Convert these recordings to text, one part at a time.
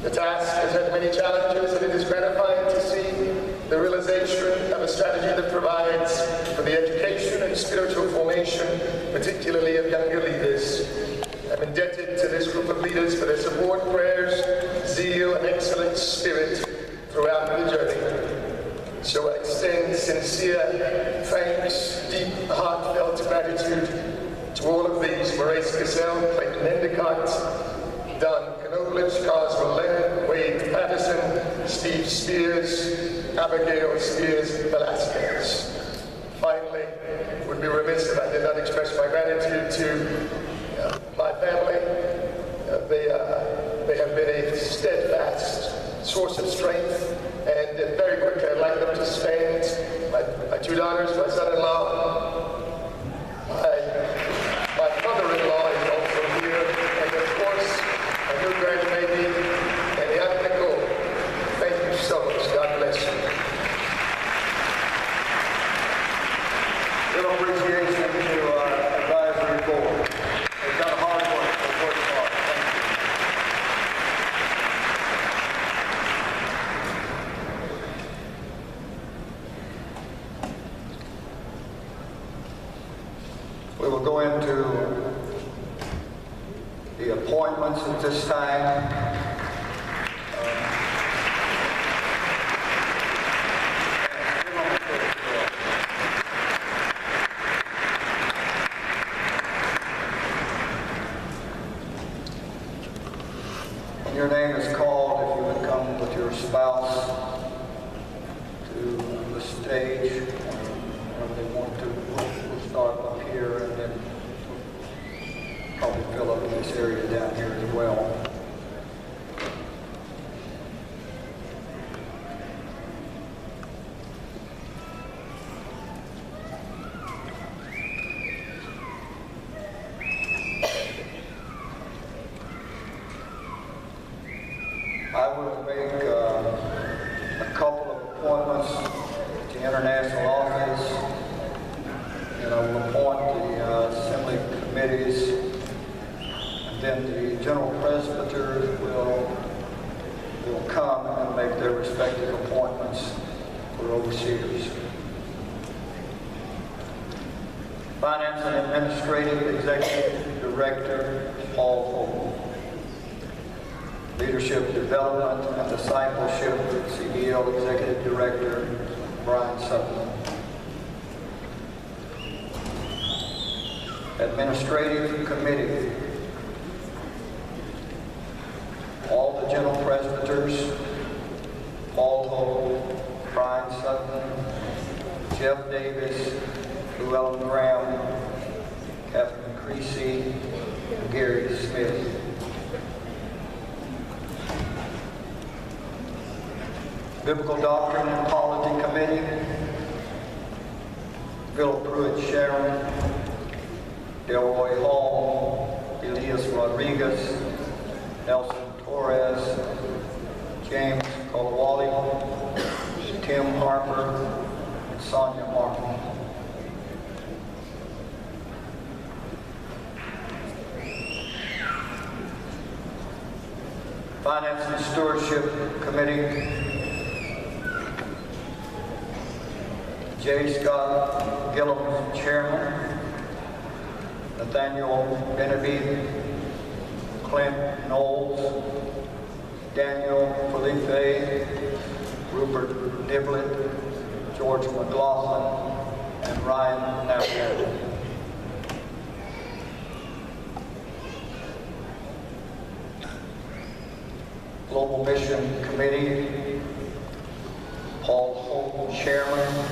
The task has had many challenges, and it is gratifying to see the realization of a strategy that provides for the education and spiritual formation, particularly of younger leaders. I'm indebted to this group of leaders for their support, prayers, zeal, and excellent spirit throughout the journey. So I extend sincere thanks, deep, heartfelt gratitude to all of these: Maurice Cassell, Clayton Endicott, Don Knowledge, Coswell Leonard, Wade Patterson, Steve Spears, Abigail Spears Velasquez. Finally, it would be remiss if I did not express my gratitude to my family. They have been a steadfast source of strength, and very quickly I'd like them to stand. My two daughters, my son-in-law, my mother-in-law is also here, and of course, my new grandbaby, and Aunt Nicole. Thank you so much. God bless you. Real appreciation to our advisory board. They've done hard work. They've worked hard. Thank you. We will go into the appointments at this time. When your name is called, if you would come with your spouse to the stage, whenever they want to. We'll start up here and then probably fill up this area down here as well. I will make a couple of appointments at the international office, and I will appoint the assembly committees, and then the general presbyters will come and make their respective appointments for overseers. Finance and Administrative Executive Director Paul Holt. Leadership Development and Discipleship, CDL Executive Director, Brian Sutton. Administrative Committee. All the General Presbyters, Paul Holt, Brian Sutton, Jeff Davis, Llewellyn Graham, Catherine Creasy, and Gary Smith. Biblical Doctrine and Polity Committee, Philip Pruitt Sharon, Delroy Hall, Elias Rodriguez, Nelson Torres, James Kolawali, Tim Harper, and Sonia Martin. Finance and Stewardship Committee, J. Scott Gillum, Chairman, Nathaniel Benavides, Clint Knowles, Daniel Felipe, Rupert Diblett, George McLaughlin, and Ryan Napier. Global Mission Committee, Paul Holt, Chairman,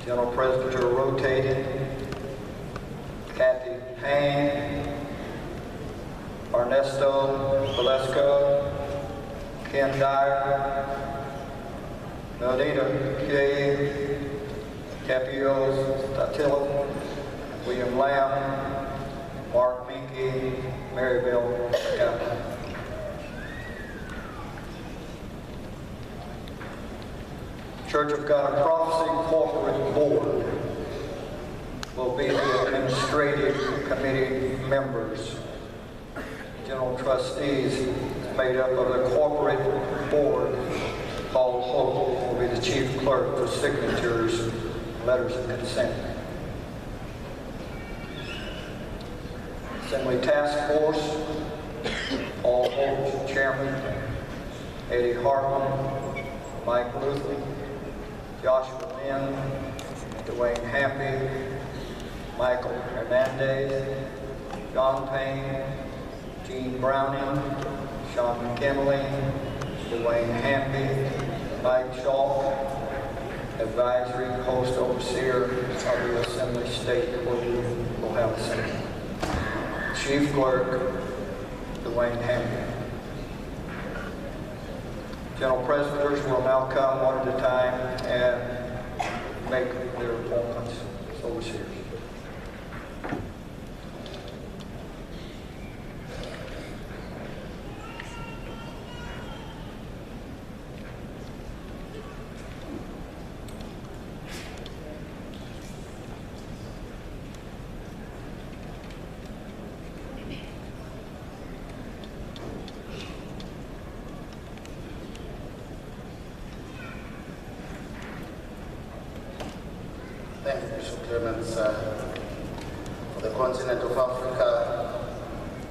General Presbyter rotated, Kathy Payne, Ernesto Valesco, Ken Dyer, Nadina Kay, Capio Statilla, William Lamb, Mark Minky, Maryville Captain. Church of God of Prophecy Corporate Board will be the administrative committee members. General trustees made up of the corporate board. Paul Holt will be the chief clerk for signatures, letters of consent. Assembly Task Force, Paul Holt, chairman, Eddie Hartman, Mike Luther, Joshua Lynn, Dwayne Hampy, Michael Hernandez, John Payne, Gene Browning, Sean McKinley, Dwayne Hampy, Mike Shaw, advisory host overseer of the Assembly State where we will have assembly. Chief clerk, Dwayne Hampy. General presbyters will now come one at a time and make their appointments as overseers. Thank you, Bishop Clements. For the continent of Africa,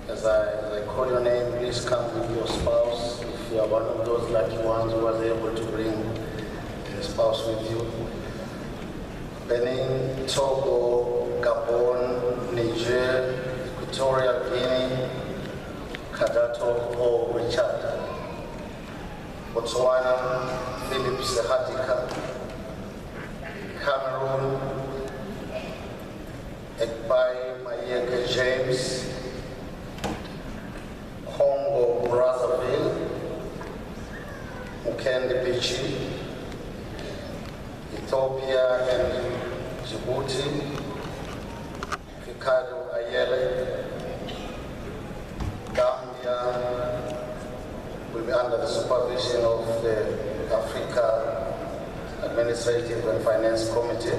as I call your name, please come with your spouse. If you are one of those lucky ones who was able to bring a spouse with you. Benin, Togo, Gabon, Niger, Equatorial Guinea, Kadato or Richard, Botswana, Philip Sehatika, Cameroon, Ekpai Mayeke James, Congo Brazzaville, Mukendi Bichi, Ethiopia and Djibouti, Ricardo Ayele, Gambia will be under the supervision of the Africa Administrative and Finance Committee.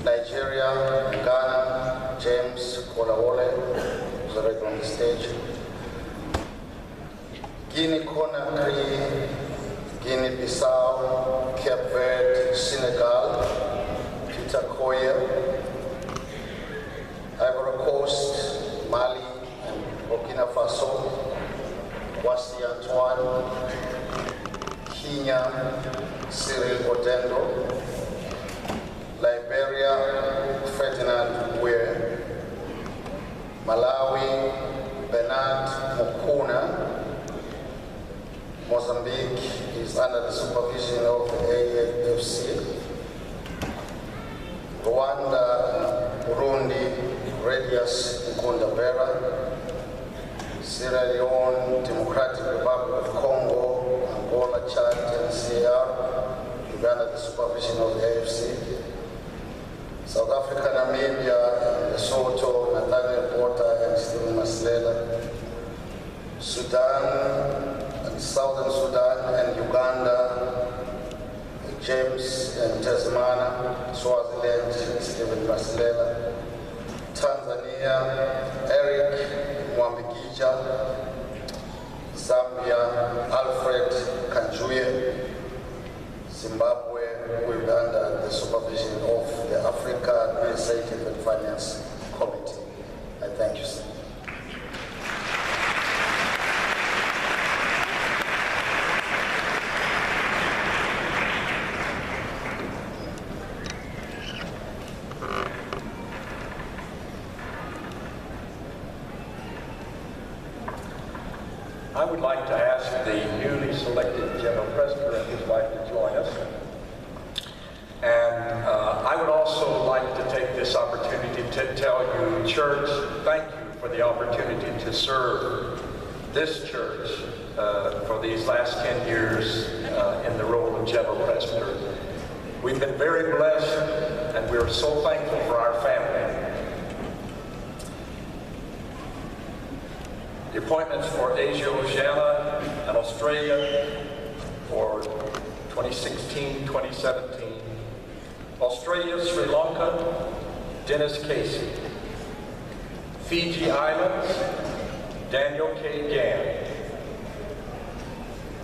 Nigeria, Ghana, James Kolawole, who's already on the stage. Guinea Conakry, Guinea-Bissau, Cape Verde, Senegal, Peter Koye, Ivory Coast, Mali, and Burkina Faso, Kwasi Antoine, Kenya, Cyril Odendo, Liberia, Ferdinand Weir, Malawi, Bernard Mukuna, Mozambique is under the supervision of the AFC, Rwanda, Burundi, Radius Nkundabera, Sierra Leone, Democratic Republic of Congo, Angola, Chad, and CAR, Uganda, the supervision of the AFC. South Africa, Namibia, Lesotho, Nathaniel Porter, and Stephen Masilela. Sudan, and Southern Sudan, and Uganda, James and Tasmania, Swaziland, Stephen Masilela. Tanzania, Eric Mwambikija, Zambia, Alfred Kanjuye, Zimbabwe will be under the supervision of the Africa Administrative and Finance Committee. I thank you, sir. I would like to ask the newly selected General Presbyter and his wife to join us. And I would also like to take this opportunity to tell you, church, thank you for the opportunity to serve this church for these last 10 years in the role of General Presbyter. We've been very blessed, and we're so thankful for our family. The appointments for Asia Oceania and Australia for 2016-2017. Australia, Sri Lanka, Dennis Casey. Fiji Islands, Daniel K. Gann.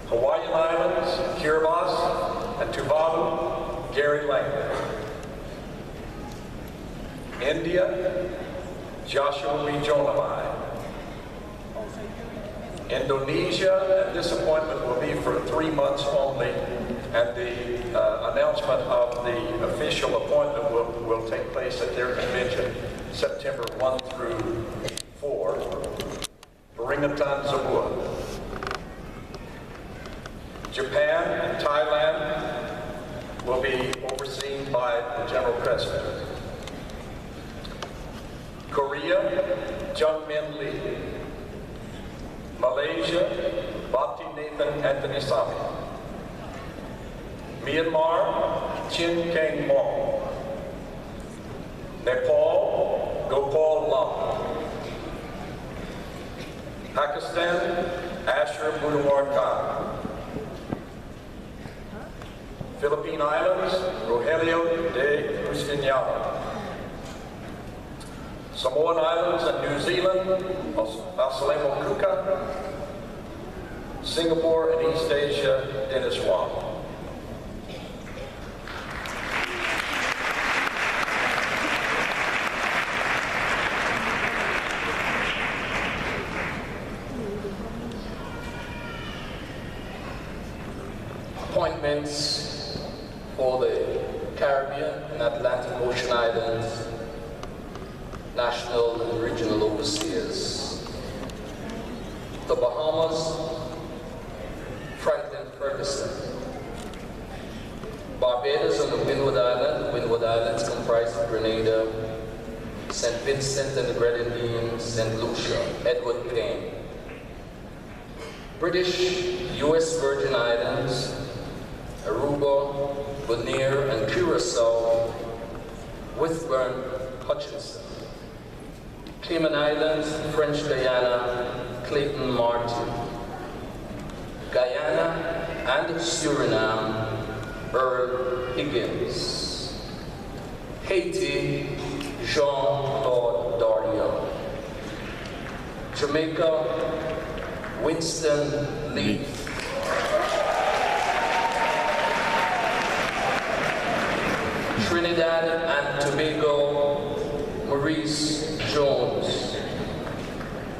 Hawaiian Islands, Kiribati, and Tuvalu, Gary Lang. India, Joshua B. Jonamai. Indonesia, and this appointment will be for 3 months only, and the announcement of the official appointment will take place at their convention September 1 through 4. Ringatan Zabua. Japan and Thailand will be overseen by the General President. Korea, Jung-Min Lee. Malaysia, Bhakti Nathan Anthony Sami. Myanmar, Chin Keng Mong. Nepal, Gopal Lam. Pakistan, Asher Budawar Khan. Philippine Islands, Rogelio de Justiniano. Samoan Islands and New Zealand, Asalemo Kuka. Singapore and East Asia, Dennis Wong. Appointments for the Caribbean and Atlantic Ocean Islands, national and regional overseers. The Bahamas, Franklin Ferguson. Barbados and the Windward Islands. The Windward Islands comprise of Grenada, St. Vincent and the Grenadines, St. Lucia, Edward Payne. British U.S. Virgin Islands, Aruba, Bonaire, and Curacao, Whitburn, Hutchinson. Cayman Islands, French Guyana, Clayton Martin. Guyana and Suriname, Earl Higgins. Haiti, Jean-Claude Dorion. Jamaica, Winston Lee. Trinidad and Tobago, Maurice Jones.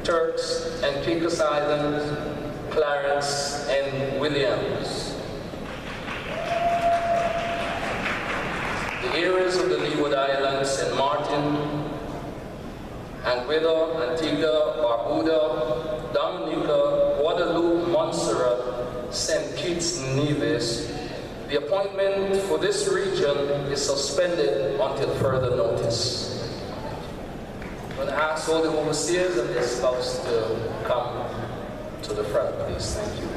Turks and Caicos Islands, Clarence N. Williams. The areas of the Leeward Islands, St. Martin, Anguilla, Antigua, Barbuda, Dominica, Guadeloupe, Montserrat, St. Kitts, Nevis. The appointment for this region is suspended until further notice. I'm going to ask all the overseers and their spouse to come to the front, please. Thank you.